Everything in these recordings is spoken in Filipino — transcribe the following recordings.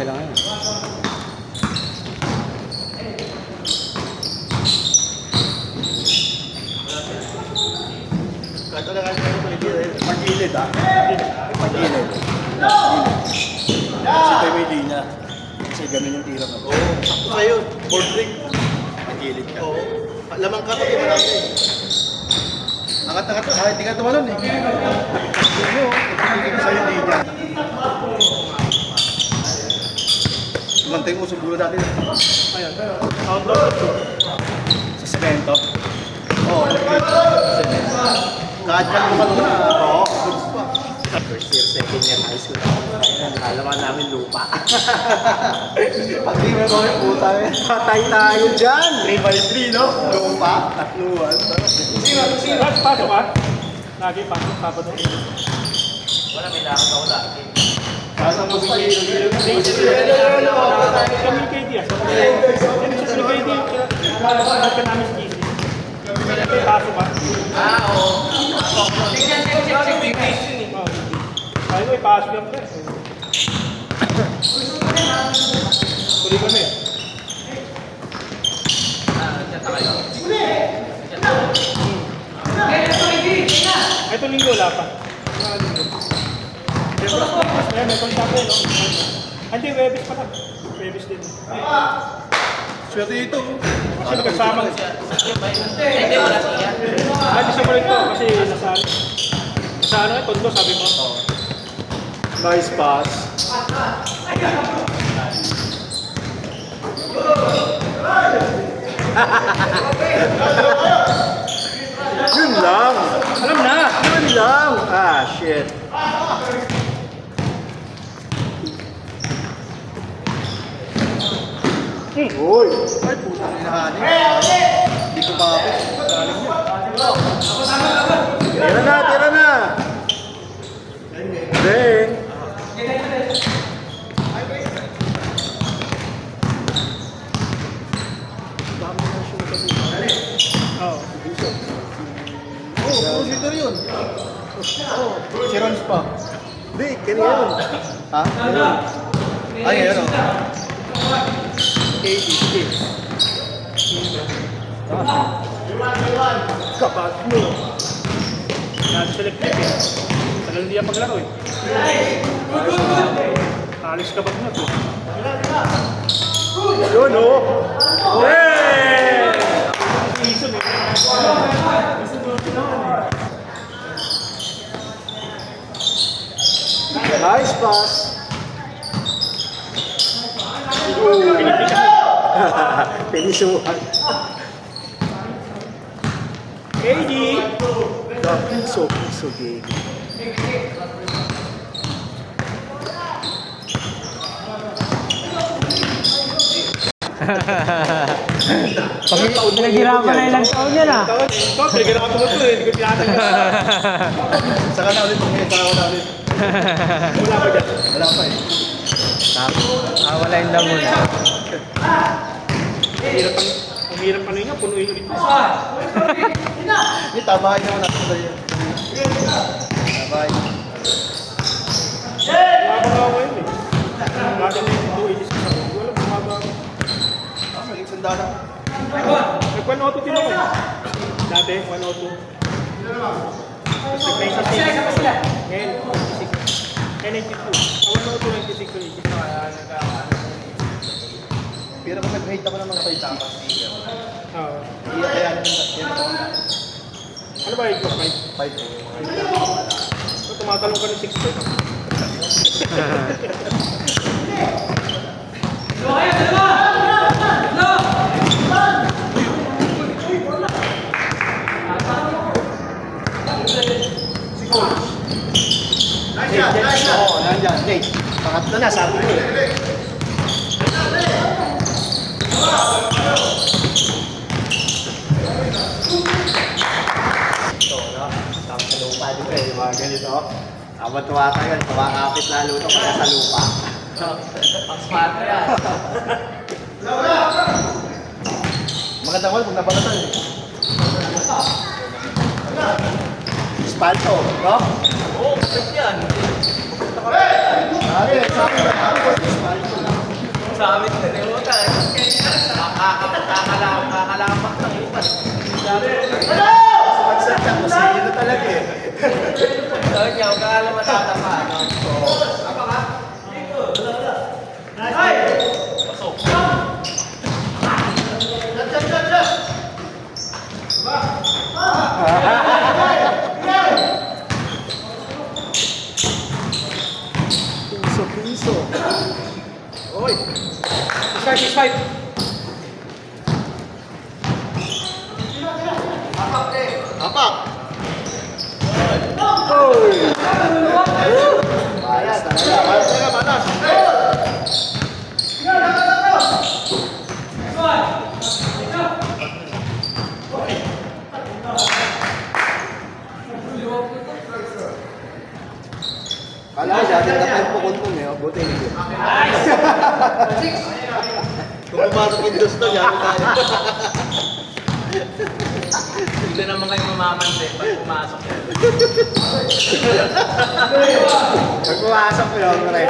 sila ngayon. Kahit wala kayo mag-ilid ah. Mag-ilid. Kasi tayo may linya. Kasi ganun yung tira mo. Oo. Sakto sa'yo. Board break. Mag-ilid ka. Oo. Lamang ka pati marami eh. Angat-angat. Kahit di ka tumalon eh. Hindi mo. Ipigil sa'yo yung linya. Mantay mo sa bulo natin. Ayan. Outdoor. Sa semento. Oo. Sa semento. Kahit ka lumalun na. Oo. First year, second year high school. Nalaman namin lupa. Pag di mo yung puta eh. Patay tayo dyan! 3x3 no? Lupa. Tatluan. Pasok ka? Lagi pasok, Sabado. Wala, may lakad ako lagi. Kasang mo sa iyo. Kami kay Diaz. Kami sa kay Diaz. Nagka namin sa GC. Pasok ka? Oo. Ay, may pasok yan. Tuloy kami. Nagkata kayo? Ito linggo wala pa. Ayan, may kontak ko, no? Hindi, Webis pa lang. Webis din. Swerte ito. Kasi nagkasama. Hindi, wala siya. Hindi siya pa rin to kasi nasa ano eh, tondo sabi mo. Nice pass. Yun lang. Alam na! Yun lang. Ah, shit. Uy! Ay, putang inahanin. Hindi ko pa ako. Tira na, tira na! Deng! Oo. Oh, shooter yun. Oh, si Rons pa. Hindi, kaya yun. Ha? Ngayon. Ay, ngayon o. Kapag mo. Yan sa electric eh. Tagal hindi yan paglaro eh. Alis ka bag na to. Yun o. Hey! Season eh. Nice pass. Pinisuhan. KD! Piso game. Pinaghirapan na ilang taon yan ah. Ito, pinagirapan mo ito eh. Hindi ko tinatanggal. Saka na ulit. Saka na ulit. Wala ba dyan? Wala pa eh. Wala yung damo na. Mahirap ano yun nga, punuin ulit. Hindi, tabahay naman natin sa iyo. Tabahay. Bumaba ako yun eh. Bumaba ko yung 286 ako. Wala, bumaba ako. Maging sandala. Nag-102 din ako eh. Dati, 102. Tapos nag-96. Ngayon, 96. Ngayon, 92. 102, 96, 86. Pero kung nag-hate ako ng mga fight tapas. Oo. Iya, kaya yan ako. Ano ba yung fight? Fight ko. So, tumatalong ka ng 6 points. Oo, nandyan. Nate. Pangatlo na, sabi ko eh. Ito, no? Tapos sa lupa, di ba? Yung mga ganito. Tuwa tayo, kumakapit lalo ito kaya sa lupa. Ang smart yan. Magandang wala, kung nabalatan eh. Spalto, no? Oo, yan. Sabi, spalto. sa amin na rin mo tayo. Kakalamak ng ipas. Magsadya ko sa iyo na talaga eh. Sabi niya, huwag ka alam matatapa. Piso. Oy. 6-5. Apak. Bayas talaga. Malas talaga, malas. Kala ko siya, tingnan tayo pukuntong eh. Buti hindi. Kung pumasok yung gusto niya, ano tayo? Hindi naman kayo mamamansin pag pumasok yan. Pag pumasok yun, pre.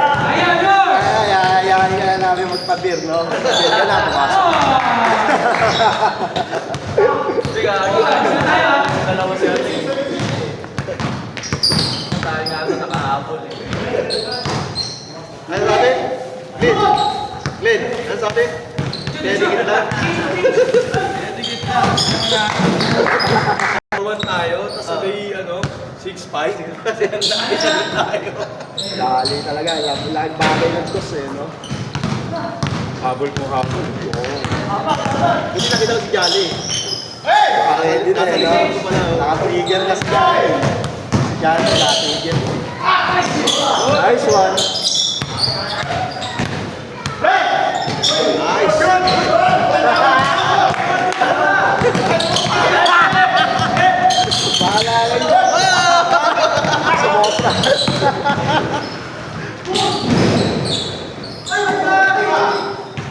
Kaya namin magpabir, no? Magpabir ka na, pumasok. Sige, dalawa siya. Tayo nga sa nakahabol eh. Ano sabi? Glenn? Glenn, ano sabi? Pwede kita. Forward tayo, tapos sabay, 6-5. Kasi ang dami siya tayo. Dali talaga, laking bagay ng tos eh, no? Habol kung habol. Hindi nakita ko si Jolly. Ready na eh, no? Naka-trigger na si Jai. Si Jai, naka-trigger. Nice one. Nice. Bahala lang yun. Sumobra.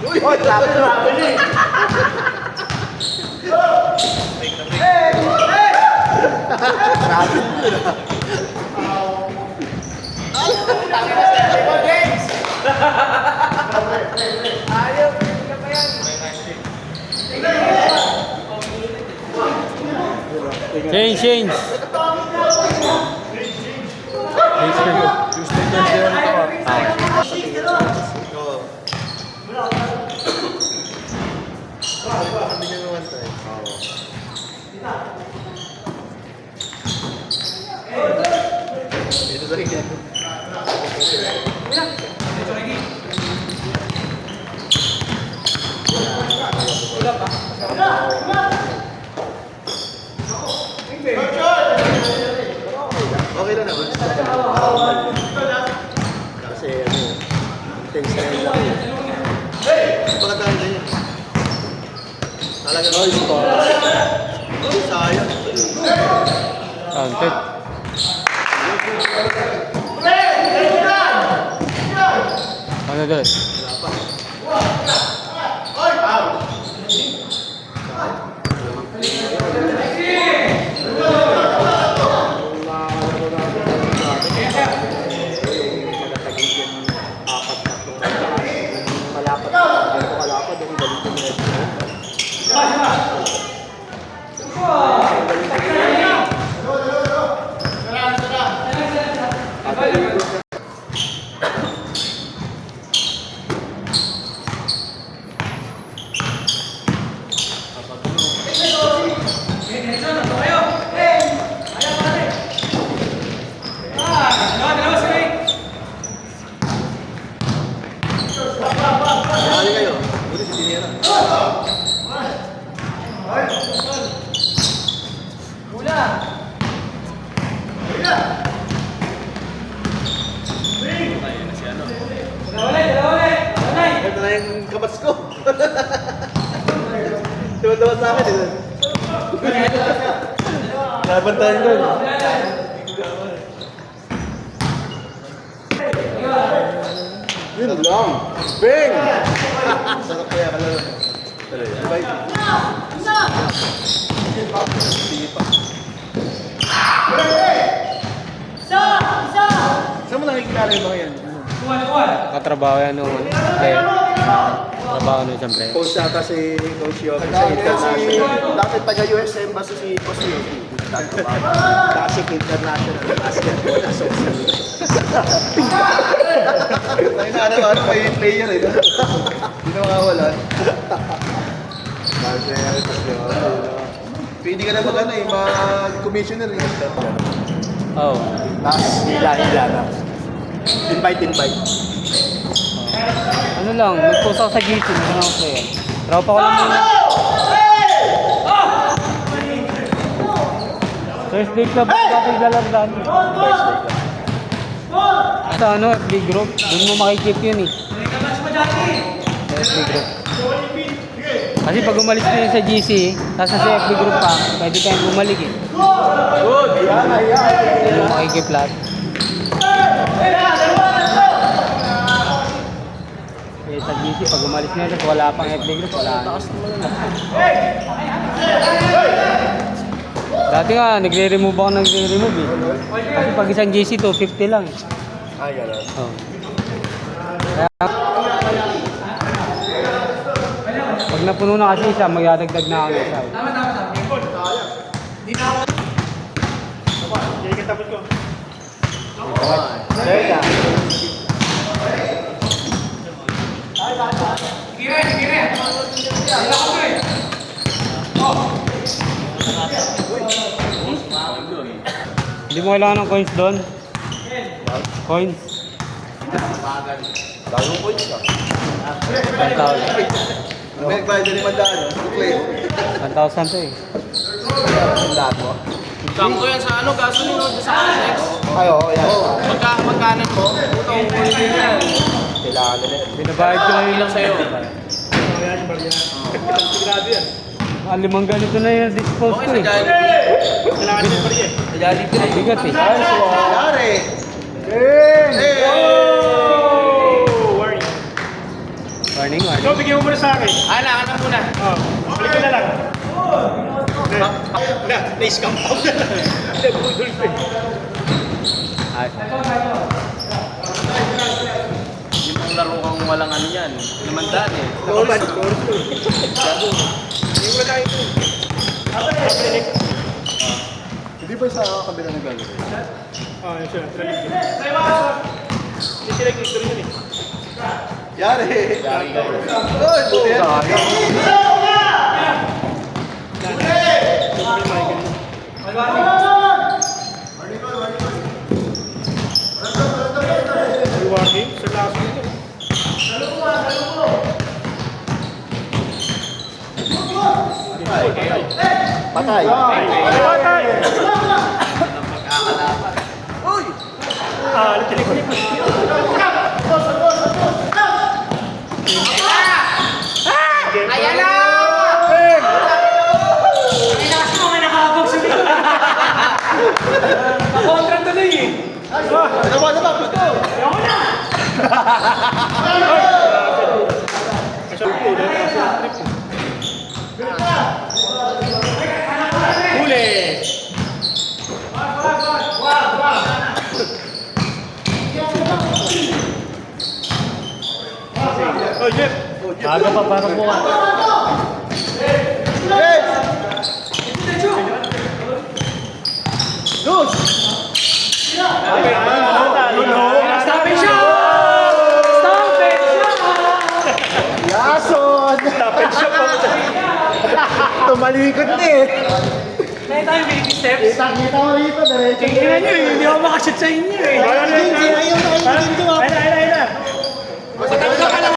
Uy, travel eh. Change. Change Oo. Hindi niya naman tayo. Ito sa rin. Okay na naman. Kasi intense na yun lang. Pagkataan na yun. Talaga naman. Sayang. Counted. Ano doon? Dali kayo. Buti si Tinera. Ito na yung kabats ko. Diba sa akin eh. Labantayan ko. Yun lang. Bing! Sarap kaya ka lang. Diba yun? Sige pa. Saan mo nakikilala yung mga yan? Katrabaho yan nung player. Trabaho na siyempre. Coach yata si Coach Yogi sa international. Dati taga-US Embassy si Boss Yogi. Classic International Basketball Association. Ay na ano pa yung player eh. Hindi na makawalan. Pwede ka na mag-ano eh, mag-commissioner eh. Oh. Tapos hila-hila na. Invite. Ano lang, mag-post ako sa GC, ano ako player. Tropa ko lang muna. Thursday club, dapat lalardan. Sa ano, FB group, doon mo makikip yun eh. Sa FB group. Kasi pag umalis na yun sa GC, tapos sa FB group pa, pwede tayong bumalik eh. Good! Yan! Doon mo makikip lahat. Eh, sa GC, pag umalis na yun, wala pang FB group, wala na. Dati nga, nagre-remove ako nagre-remove eh. Kasi pag isang GC, 250 lang eh. Ay, gano'n. Oh. Kaya, pag napuno na kasi isa, magdadagdag na ako ng isa. Hindi ka tapos ko. There na. Hindi mo kailangan ng coins doon? Coins? Dagong points ka. 1,000. May bayad na 500, play. 1,000 to eh. Ang lahat mo. Sakto yan sa ano, gasoline o sa Alex. Ay, oo, yan. Magkanan mo, utang mo din yan. Kailangan nila. Binabayad ko na yun lang sa'yo. Ayan yung barya. Sigurado yan. Limang ganito na yung dispose Okay, ko sa eh. Jollibee. Kailangan yung barya. Sa Jollibee na. Bigat eh. Yari! Oh! Worry. Warning, So, warning. bigyan mo muna sa akin. Anak muna. Oh, balik ko na lang. Na-scam out na lang. Hindi, budol pa eh. Ay, Yung pang laro kang walang ano yan. Limandaan eh. Nakabad. Hindi mo na tayo ito. Hindi ba sa kabila ng gano'n? Ah, yun siya. Tralig yun. Hindi sila yung yun eh. Yari! Oy, buti yan. Warning sa last week. Patay. Patay! Ah, tinik-tinik. Ayan na! Kontra tuloy eh. Ano ba? Huli! Oh, Jeff! aga pa parang buka. Yes! Dos! Stop it siya! Stop it! Yason! Stop it siya po! Tumalikod na eh. Kaya tayo baby steps. Kita mo rito, diretso. Tingnan nyo eh, hindi ako makashoot sa inyo eh. Ayun na, ayun na! Ayun na, ayun na!